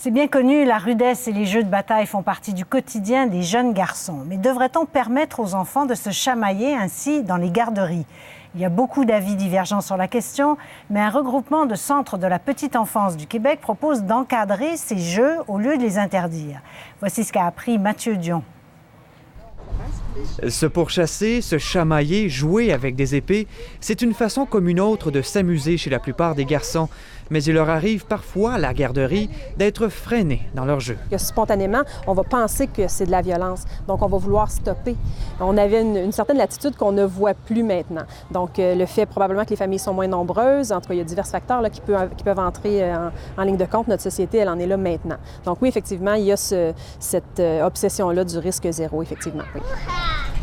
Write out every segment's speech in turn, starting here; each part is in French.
C'est bien connu, la rudesse et les jeux de bataille font partie du quotidien des jeunes garçons. Mais devrait-on permettre aux enfants de se chamailler ainsi dans les garderies? Il y a beaucoup d'avis divergents sur la question, mais un regroupement de centres de la petite enfance du Québec propose d'encadrer ces jeux au lieu de les interdire. Voici ce qu'a appris Mathieu Dion. Se pourchasser, se chamailler, jouer avec des épées, c'est une façon comme une autre de s'amuser chez la plupart des garçons. Mais il leur arrive parfois, à la garderie, d'être freinés dans leur jeu. Spontanément, on va penser que c'est de la violence, donc on va vouloir stopper. On avait une certaine latitude qu'on ne voit plus maintenant. Donc le fait probablement que les familles sont moins nombreuses, en tout cas il y a divers facteurs là, qui peuvent entrer en ligne de compte. Notre société, elle en est là maintenant. Donc oui, effectivement, il y a cette obsession-là du risque zéro, effectivement, oui.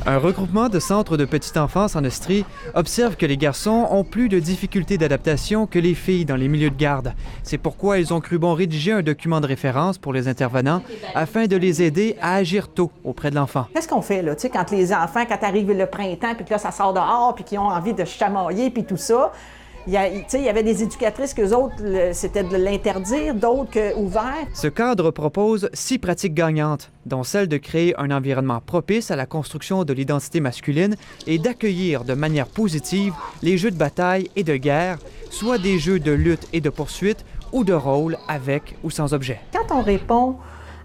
Un regroupement de centres de petite enfance en Estrie observe que les garçons ont plus de difficultés d'adaptation que les filles dans les milieux de garde. C'est pourquoi ils ont cru bon rédiger un document de référence pour les intervenants afin de les aider à agir tôt auprès de l'enfant. Qu'est-ce qu'on fait, là, tu sais, quand les enfants, quand arrive le printemps, puis que là, ça sort dehors, puis qu'ils ont envie de chamailler, puis tout ça, il y avait des éducatrices qu'eux autres, c'était de l'interdire, d'autres ouverts. Ce cadre propose 6 pratiques gagnantes, dont celle de créer un environnement propice à la construction de l'identité masculine et d'accueillir de manière positive les jeux de bataille et de guerre, soit des jeux de lutte et de poursuite ou de rôle avec ou sans objet. Quand on répond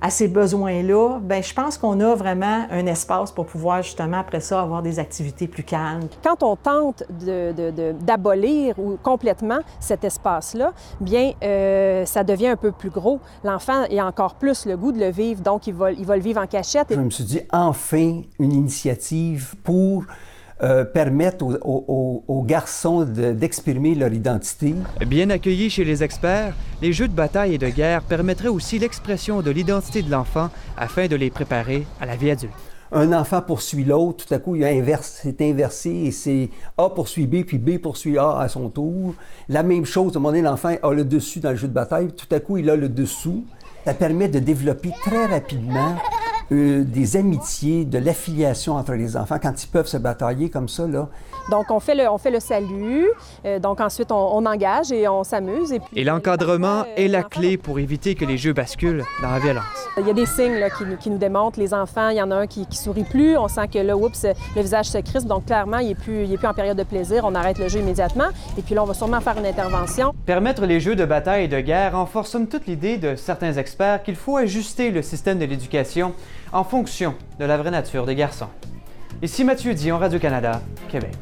à ces besoins-là, bien, je pense qu'on a vraiment un espace pour pouvoir justement, après ça, avoir des activités plus calmes. Quand on tente d'abolir ou complètement cet espace-là, bien, ça devient un peu plus gros. L'enfant a encore plus le goût de le vivre, donc il va le vivre en cachette. Je me suis dit, enfin, une initiative pour permettre aux garçons d'exprimer leur identité. Bien accueillis chez les experts, les jeux de bataille et de guerre permettraient aussi l'expression de l'identité de l'enfant afin de les préparer à la vie adulte. Un enfant poursuit l'autre, tout à coup, c'est inversé et c'est A poursuit B, puis B poursuit A à son tour. La même chose, à un moment donné, l'enfant a le dessus dans le jeu de bataille, tout à coup, il a le dessous. Ça permet de développer très rapidement des amitiés, de l'affiliation entre les enfants quand ils peuvent se batailler comme ça, là. Donc, on fait le salut, donc ensuite, on engage et on s'amuse. Et l'encadrement est la clé pour éviter que les jeux basculent dans la violence. Il y a des signes là, qui nous démontrent, les enfants, il y en a un qui sourit plus, on sent que là, oups, le visage se crispe, donc clairement, il est plus en période de plaisir, on arrête le jeu immédiatement, et puis là, on va sûrement faire une intervention. Permettre les jeux de bataille et de guerre renforce somme toute l'idée de certains experts qu'il faut ajuster le système de l'éducation en fonction de la vraie nature des garçons. Ici Mathieu Dion, Radio-Canada, Québec.